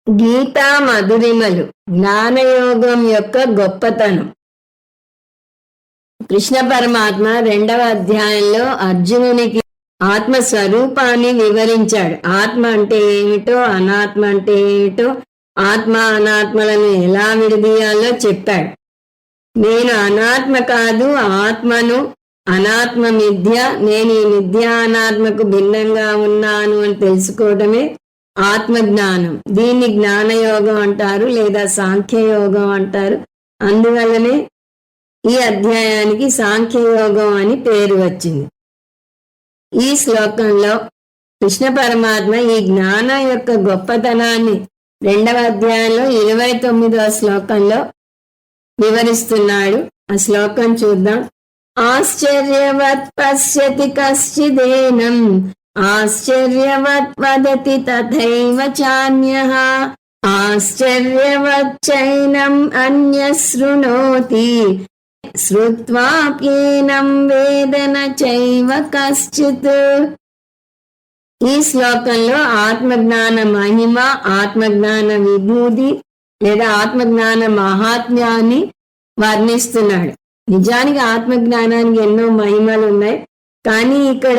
గీతా మధురిమలు జ్ఞానయోగం యొక్క గొప్పతనం. కృష్ణ పరమాత్మ 2వ అధ్యాయంలో అర్జునునికి ఆత్మ స్వరూపాన్ని వివరించాడు. ఆత్మ అంటే ఏమిటో, అనాత్మ అంటే ఏమిటో, ఆత్మ అనాత్మలను ఎలా విడదీయాలో చెప్పాడు. నేను అనాత్మ కాదు, ఆత్మను. అనాత్మ మిథ్య, నేను ఈ మిథ్య అనాత్మకు భిన్నంగా ఉన్నాను అని తెలుసుకోవడమే ఆత్మజ్ఞానం. దీన్ని జ్ఞానయోగం అంటారు, లేదా సాంఖ్యయోగం అంటారు. అందువల్లనే ఈ అధ్యాయానికి సాంఖ్యయోగం అని పేరు వచ్చింది. ఈ శ్లోకంలో కృష్ణ పరమాత్మ ఈ జ్ఞానం యొక్క గొప్పతనాన్ని 2వ అధ్యాయంలో 29వ శ్లోకంలో వివరిస్తున్నాడు. ఆ శ్లోకం చూద్దాం. ఆశ్చర్యవత్ పశ్యతి కశ్చిదేనం ఆశ్చర్యవత్ వదతి తథైవ చాన్యః ఆశ్చర్యవచ్చైనం అన్యః శృణోతి శ్రుత్వాప్యేనం వేద న చైవ కశ్చిత్. ఈ శ్లోకంలో ఆత్మజ్ఞాన మహిమ, ఆత్మజ్ఞాన విభూతి లేదా ఆత్మజ్ఞాన మహాత్మ్యాన్ని వర్ణిస్తున్నాడు. నిజానికి ఆత్మజ్ఞానానికి ఎన్నో మహిమలు ఉన్నాయి, కానీ ఇక్కడ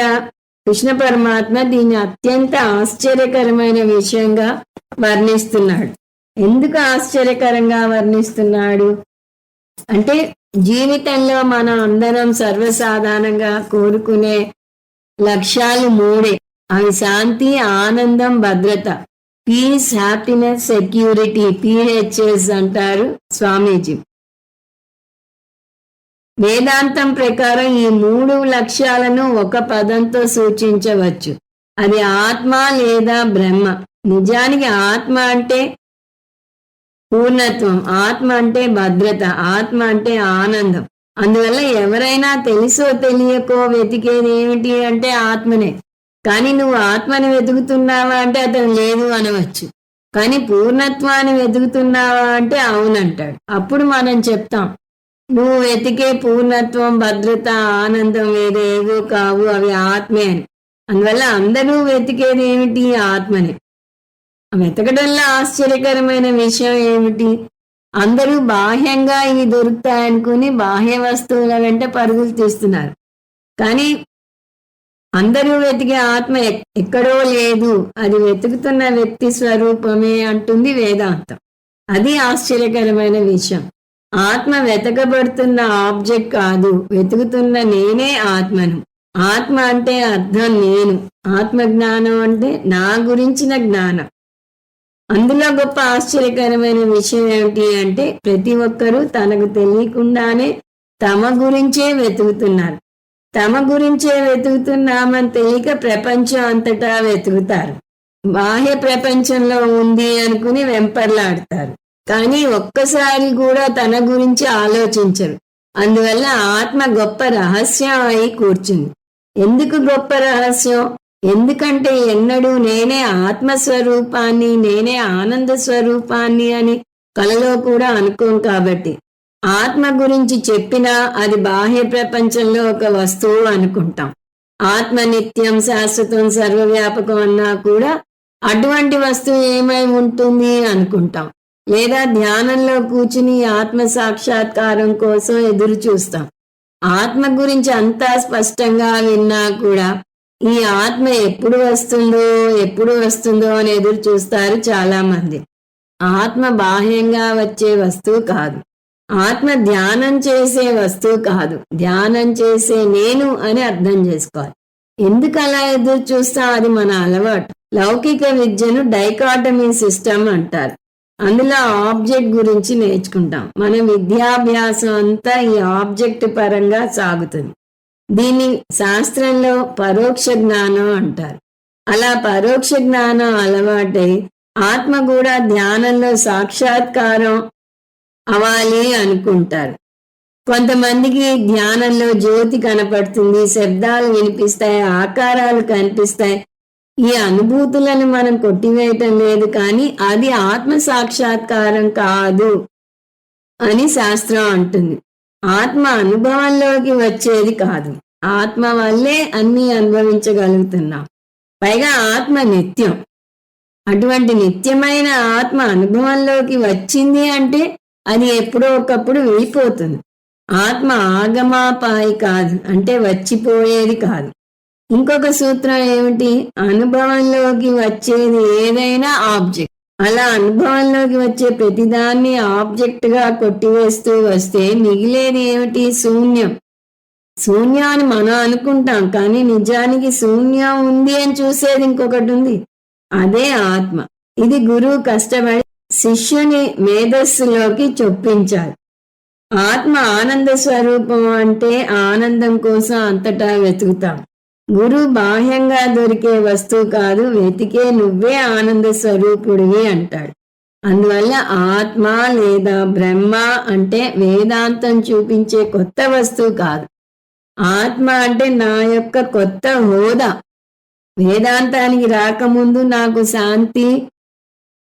కృష్ణ పరమాత్మ దీన్ని అత్యంత ఆశ్చర్యకరమైన విషయంగా వర్ణిస్తున్నాడు. ఎందుకు ఆశ్చర్యకరంగా వర్ణిస్తున్నాడు అంటే, జీవితంలో మనం అందరం సర్వసాధారణంగా కోరుకునే లక్ష్యాలు 3. అవి శాంతి, ఆనందం, భద్రత. పీస్, హ్యాపీనెస్, సెక్యూరిటీ, PHS అంటారు స్వామీజీ. వేదాంతం ప్రకారం ఈ 3 లక్ష్యాలను ఒక పదంతో సూచించవచ్చు. అది ఆత్మ లేదా బ్రహ్మ. నిజానికి ఆత్మ అంటే పూర్ణత్వం, ఆత్మ అంటే భద్రత, ఆత్మ అంటే ఆనందం. అందువల్ల ఎవరైనా తెలుసో తెలియకో వెతికేది ఏమిటి అంటే ఆత్మనే. కానీ నువ్వు ఆత్మని వెతుకుతున్నావా అంటే అతను లేదు అనవచ్చు. కానీ పూర్ణత్వాన్ని వెతుకుతున్నావా అంటే అవునంటాడు. అప్పుడు మనం చెప్తాం, నువ్వు వెతికే పూర్ణత్వం, భద్రత, ఆనందం వేరేవో కావు, అవి ఆత్మే అని. అందువల్ల అందరూ వెతికేది ఏమిటి? ఆత్మని. వెతకడంలో ఆశ్చర్యకరమైన విషయం ఏమిటి? అందరూ బాహ్యంగా ఇవి దొరుకుతాయనుకుని బాహ్య వస్తువుల వెంట పరుగులు తీస్తున్నారు. కానీ అందరూ వెతికే ఆత్మ ఎక్కడో లేదు, అది వెతుకుతున్న వ్యక్తి స్వరూపమే అంటుంది వేదాంతం. అది ఆశ్చర్యకరమైన విషయం. ఆత్మ వెతకబడుతున్న ఆబ్జెక్ట్ కాదు, వెతుకుతున్న నేనే ఆత్మను. ఆత్మ అంటే అర్థం నేను. ఆత్మజ్ఞానం అంటే నా గురించిన జ్ఞానం. అందులో గొప్ప ఆశ్చర్యకరమైన విషయం ఏమిటి అంటే, ప్రతి ఒక్కరూ తనకు తెలియకుండానే తమ గురించే వెతుకుతున్నారు. తమ గురించే వెతుకుతున్నామని తెలియక ప్రపంచం అంతటా వెతుకుతారు. బాహ్య ప్రపంచంలో ఉంది అనుకుని వెంపర్లాడతారు, కానీ ఒక్కసారి కూడా తన గురించి ఆలోచించరు. అందువల్ల ఆత్మ గొప్ప రహస్యం అయి కూర్చుంది. ఎందుకు గొప్ప రహస్యం? ఎందుకంటే ఎన్నడూ నేనే ఆత్మస్వరూపాన్ని, నేనే ఆనంద స్వరూపాన్ని అని కలలో కూడా అనుకోం. కాబట్టి ఆత్మ గురించి చెప్పినా అది బాహ్య ప్రపంచంలో ఒక వస్తువు అనుకుంటాం. ఆత్మ నిత్యం, శాశ్వతం, సర్వవ్యాపకం అన్నా కూడా అటువంటి వస్తువు ఏమై ఉంటుంది అనుకుంటాం. లేదా ధ్యానంలో కూర్చుని ఆత్మ సాక్షాత్కారం కోసం ఎదురు చూస్తాం. ఆత్మ గురించి అంతా స్పష్టంగా విన్నా కూడా ఈ ఆత్మ ఎప్పుడు వస్తుందో అని ఎదురు చూస్తారు చాలా మంది. ఆత్మ బాహ్యంగా వచ్చే వస్తువు కాదు. ఆత్మ ధ్యానం చేసే వస్తువు కాదు. ధ్యానం చేసే నేను అని అర్థం చేసుకోవాలి. ఎందుకు అలా ఎదురు చూస్తాం? అది మన అలవాటు. లౌకిక విద్యను డైకాటమీ సిస్టమ్ అంటారు. అందులో ఆబ్జెక్ట్ గురించి నేర్చుకుంటాం. మన విద్యాభ్యాసం అంతా ఈ ఆబ్జెక్ట్ పరంగా సాగుతుంది. దీన్ని శాస్త్రంలో పరోక్ష జ్ఞానం అంటారు. అలా పరోక్ష జ్ఞానం అలవాటై ఆత్మ కూడా ధ్యానంలో సాక్షాత్కారం అవ్వాలి అనుకుంటారు. కొంతమందికి ధ్యానంలో జ్యోతి కనపడుతుంది, శబ్దాలు వినిపిస్తాయి, ఆకారాలు కనిపిస్తాయి. ఈ అనుభూతులను మనం కొట్టివేయటం లేదు, కానీ అది ఆత్మ సాక్షాత్కారం కాదు అని శాస్త్రం అంటుంది. ఆత్మ అనుభవంలోకి వచ్చేది కాదు. ఆత్మ వల్లే అన్నీ అనుభవించగలుగుతున్నాం. పైగా ఆత్మ నిత్యం. అటువంటి నిత్యమైన ఆత్మ అనుభవంలోకి వచ్చింది అంటే అది ఎప్పుడో ఒకప్పుడు వెళ్ళిపోతుంది. ఆత్మ ఆగమాపాయి కాదు, అంటే వచ్చిపోయేది కాదు. ఇంకొక సూత్రం ఏమిటి? అనుభవంలోకి వచ్చేది ఏదైనా ఆబ్జెక్ట్. అలా అనుభవంలోకి వచ్చే ప్రతిదాన్ని ఆబ్జెక్ట్ గా కొట్టివేస్తూ వస్తే మిగిలేది ఏమిటి? శూన్యం. శూన్యాన్ని మనం అనుకుంటాం, కానీ నిజానికి శూన్యం ఉంది అని చూసేది ఇంకొకటి ఉంది, అదే ఆత్మ. ఇది గురువు కష్టపడి శిష్యుని మేధస్సులోకి చొప్పించాలి. ఆత్మ ఆనంద స్వరూపం అంటే ఆనందం కోసం అంతటా వెతుకుతాం. గురువు బాహ్యంగా దొరికే వస్తువు కాదు, వెతికే నువ్వే ఆనంద స్వరూపుడివి అంటాడు. అందువల్ల ఆత్మ లేదా బ్రహ్మ అంటే వేదాంతం చూపించే కొత్త వస్తువు కాదు. ఆత్మ అంటే నా యొక్క కొత్త హోదా. వేదాంతానికి రాకముందు నాకు శాంతి,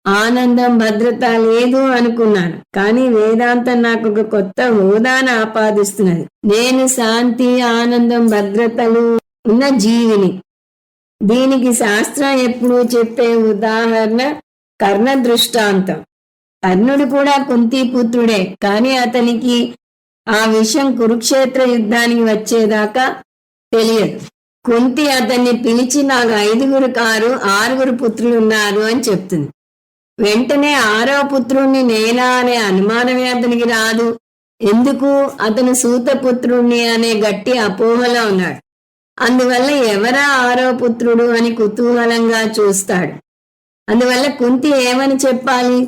ఆనందం, భద్రత లేదు అనుకున్నాను, కానీ వేదాంతం నాకు ఒక కొత్త హోదాను ఆపాదిస్తున్నది. నేను శాంతి, ఆనందం, భద్రతలు ఉన్న జీవిని. దీనికి శాస్త్రం ఎప్పుడూ చెప్పే ఉదాహరణ కర్ణ దృష్టాంతం. కర్ణుడు కూడా కుంతీపుత్రుడే, కానీ అతనికి ఆ విషయం కురుక్షేత్ర యుద్ధానికి వచ్చేదాకా తెలియదు. కుంతి అతన్ని పిలిచి నాకు 5 కారు 6 పుత్రులు ఉన్నారు అని చెప్తుంది. వెంటనే 6వ పుత్రుణ్ణి నేనా అనే అనుమానమే అతనికి రాదు. ఎందుకు? అతను సూతపుత్రుణ్ణి అనే గట్టి అపోహలో ఉన్నాడు. అందువల్ల ఎవరా 6వ పుత్రుడు అని కుతూహలంగా చూస్తాడు. అందువల్ల కుంతి ఏమని చెప్పాలి?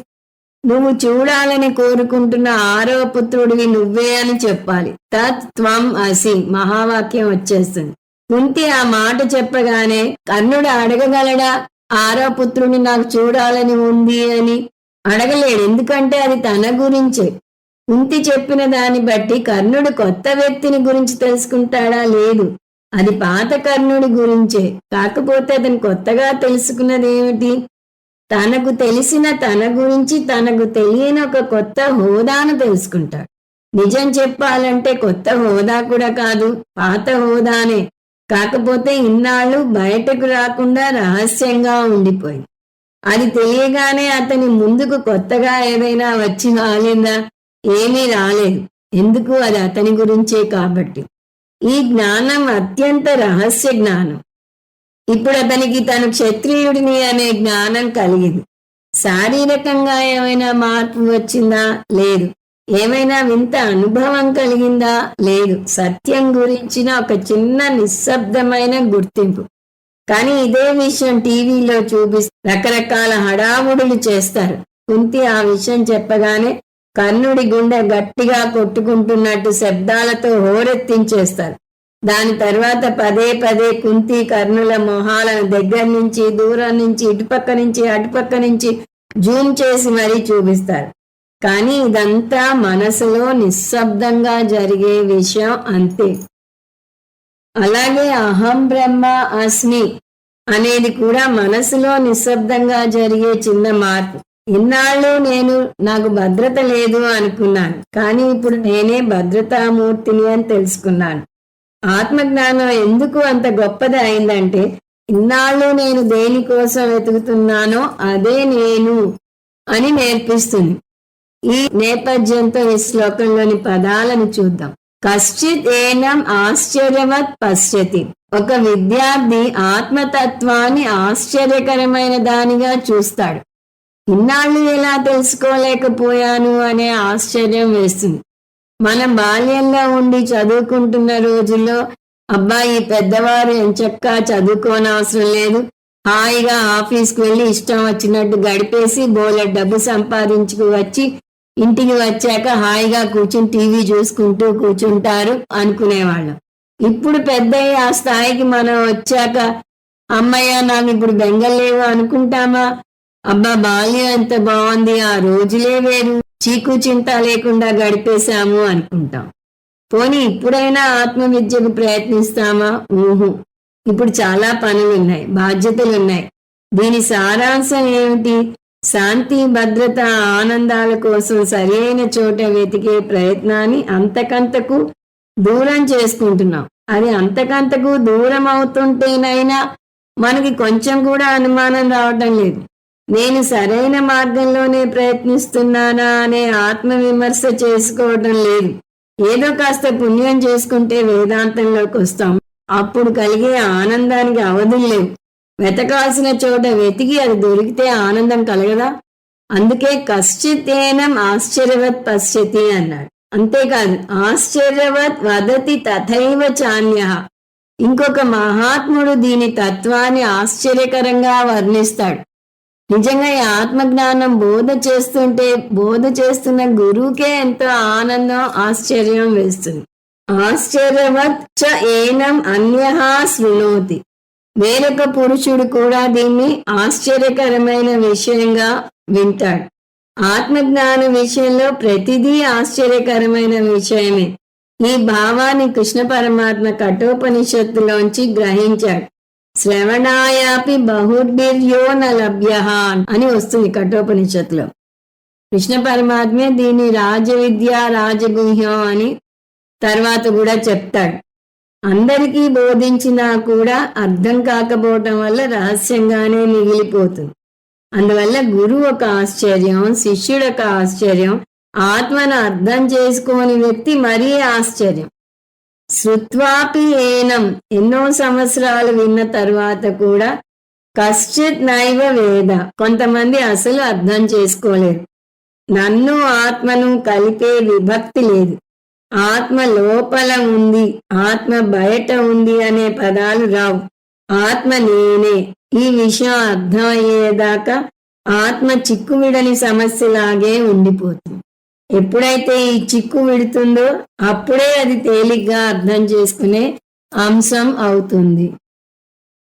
నువ్వు చూడాలని కోరుకుంటున్న 6వ పుత్రుడివి నువ్వే అని చెప్పాలి. తత్ త్వం అసి మహావాక్యం వచ్చేస్తుంది. కుంతి ఆ మాట చెప్పగానే కర్ణుడు అడగగలడా 6వ పుత్రుడిని నాకు చూడాలని ఉంది అని? అడగలేడు, ఎందుకంటే అది తన గురించే. కుంతి చెప్పిన దాన్ని బట్టి కర్ణుడు కొత్త వ్యక్తిని గురించి తెలుసుకుంటాడా? లేదు, అది పాత కర్ణుడి గురించే. కాకపోతే అతను కొత్తగా తెలుసుకున్నది ఏమిటి? తనకు తెలిసిన తన గురించి తనకు తెలియని ఒక కొత్త హోదాను తెలుసుకుంటాడు. నిజం చెప్పాలంటే కొత్త హోదా కూడా కాదు, పాత హోదానే. కాకపోతే ఇన్నాళ్ళు బయటకు రాకుండా రహస్యంగా ఉండిపోయింది. అది తెలియగానే అతని ముందుకు కొత్తగా ఏదైనా వచ్చి రాలేదా? ఏమీ రాలేదు. ఎందుకు? అది అతని గురించే కాబట్టి. ఈ జ్ఞానం అత్యంత రహస్య జ్ఞానం. ఇప్పుడు అతనికి తను క్షత్రియుడిని అనే జ్ఞానం కలిగింది. శారీరకంగా ఏమైనా మార్పు వచ్చిందా? లేదు. ఏమైనా వింత అనుభవం కలిగిందా? లేదు. సత్యం గురించిన ఒక చిన్న నిశ్శబ్దమైన గుర్తింపు. కానీ ఇదే విషయం టీవీలో చూపిస్తే రకరకాల హడావుడులు చేస్తారు. కుంతి ఆ విషయం చెప్పగానే కర్ణుడి గుండె గట్టిగా కొట్టుకుంటున్నట్టు శబ్దాలతో హోరెత్తించేస్తారు. దాని తర్వాత పదే పదే కుంతి కర్ణుల మొహాలను దగ్గర నుంచి, దూరం నుంచి, ఇటుపక్క నుంచి, అటుపక్క నుంచి జూమ్ చేసి మరీ చూపిస్తారు. కానీ ఇదంతా మనసులో నిశ్శబ్దంగా జరిగే విషయం అంతే. అలాగే అహం బ్రహ్మ అస్మి అనేది కూడా మనసులో నిశ్శబ్దంగా జరిగే చిన్న మార్పు. ఇన్నాళ్ళు నాకు భద్రత లేదు అనుకున్నాను, కానీ ఇప్పుడు నేనే భద్రతామూర్తిని అని తెలుసుకున్నాను. ఆత్మజ్ఞానం ఎందుకు అంత గొప్పది అయిందంటే, ఇన్నాళ్ళు నేను దేనికోసం వెతుకుతున్నానో అదే నేను అని నేర్పిస్తుంది. ఈ నేపథ్యంతో ఈ శ్లోకంలోని పదాలను చూద్దాం. కశ్చిత్ ఏనం ఆశ్చర్యవత్ పశ్యతి. ఒక విద్యార్థి ఆత్మతత్వాన్ని ఆశ్చర్యకరమైన దానిగా చూస్తాడు. ఇన్నాళ్ళు ఎలా తెలుసుకోలేకపోయాను అనే ఆశ్చర్యం వేస్తుంది. మనం బాల్యంలో ఉండి చదువుకుంటున్న రోజుల్లో అబ్బాయి పెద్దవారు ఎంచక్కా చదువుకోనవసరం లేదు, హాయిగా ఆఫీస్కి వెళ్ళి ఇష్టం వచ్చినట్టు గడిపేసి బోలెడు డబ్బు సంపాదించుకు వచ్చి ఇంటికి వచ్చాక హాయిగా కూర్చుని టీవీ చూసుకుంటూ కూర్చుంటారు అనుకునేవాళ్ళం. ఇప్పుడు పెద్దయ్యి ఆ స్థాయికి మనం వచ్చాక అమ్మయ్య నాకు ఇప్పుడు బెంగలేవు అనుకుంటామా? అబ్బా బాల్యం ఎంత బాగుంది, ఆ రోజులే వేరు, చీకు చింత లేకుండా గడిపేశాము అనుకుంటాం. పోనీ ఇప్పుడైనా ఆత్మవిద్యకు ప్రయత్నిస్తామా? ఇప్పుడు చాలా పనులున్నాయి, బాధ్యతలున్నాయి. దీని సారాంశం ఏమిటి? శాంతి, భద్రత, ఆనందాల కోసం సరైన చోట వెతికే ప్రయత్నాన్ని అంతకంతకు దూరం చేసుకుంటున్నాం. అది అంతకంతకు దూరం అవుతుంటేనైనా మనకి కొంచెం కూడా అనుమానం రావటం లేదు. నేను సరైన మార్గంలోనే ప్రయత్నిస్తున్నానా అనే ఆత్మవిమర్శ చేసుకోవడం లేదు. ఏదో కాస్త పుణ్యం చేసుకుంటే వేదాంతంలోకి వస్తాం. అప్పుడు కలిగే ఆనందానికి అవధులు లేవు. వెతకాల్సిన చోట వెతికి అది దొరికితే ఆనందం కలగదా? అందుకే కశ్చితేనం ఆశ్చర్యవత్ పశ్యతి అన్నాడు. అంతేకాదు, ఆశ్చర్యవత్ వదతి తథైవ చాన్య. ఇంకొక మహాత్ముడు దీని తత్వాన్ని ఆశ్చర్యకరంగా వర్ణిస్తాడు. నిజంగా ఈ ఆత్మజ్ఞానం బోధ చేస్తున్న గురువుకే ఎంతో ఆనందం, ఆశ్చర్యం వేస్తుంది. ఆశ్చర్యవత్ చ ఏనం అన్యః శృణోతి. వేరొక పురుషుడు కూడా దీన్ని ఆశ్చర్యకరమైన విషయంగా వింటాడు. ఆత్మజ్ఞాన విషయంలో ప్రతిదీ ఆశ్చర్యకరమైన విషయమే. ఈ భావాన్ని కృష్ణ పరమాత్మ కఠోపనిషత్తులోంచి గ్రహించాడు. శ్రవణాయాపి బహుర్భిర్యో న లభ్యః అని వస్తుంది కఠోపనిషత్తులో. కృష్ణ పరమాత్మే దీన్ని రాజవిద్య, రాజగుహ్యం అని తర్వాత కూడా చెప్తాడు. అందరికీ బోధించినా కూడా అర్థం కాకపోవటం వల్ల రహస్యంగానే మిగిలిపోతుంది. అందువల్ల గురువు ఒక ఆశ్చర్యం, శిష్యుడు ఒక ఆశ్చర్యం, ఆత్మను అర్థం చేసుకోని వ్యక్తి మరీ ఆశ్చర్యం. శృత్వాపి ఏనం, ఎన్నో సంవత్సరాలు విన్న తర్వాత కూడా కశ్చిత్ నైవ వేద, కొంతమంది అసలు అర్థం చేసుకోలేరు. నన్ను ఆత్మను కలిపే విభక్తి లేదు. ఆత్మ లోపల ఉంది, ఆత్మ బయట ఉంది అనే పదాలు రావు. ఆత్మ నేనే. ఈ విషయం అర్థమయ్యేదాకా ఆత్మ చిక్కువిడని సమస్యలాగే ఉండిపోతుంది. ఎప్పుడైతే ఈ చిక్కు విడుతుందో అప్పుడే అది తేలిగ్గా అర్థం చేసుకునే అంశం అవుతుంది.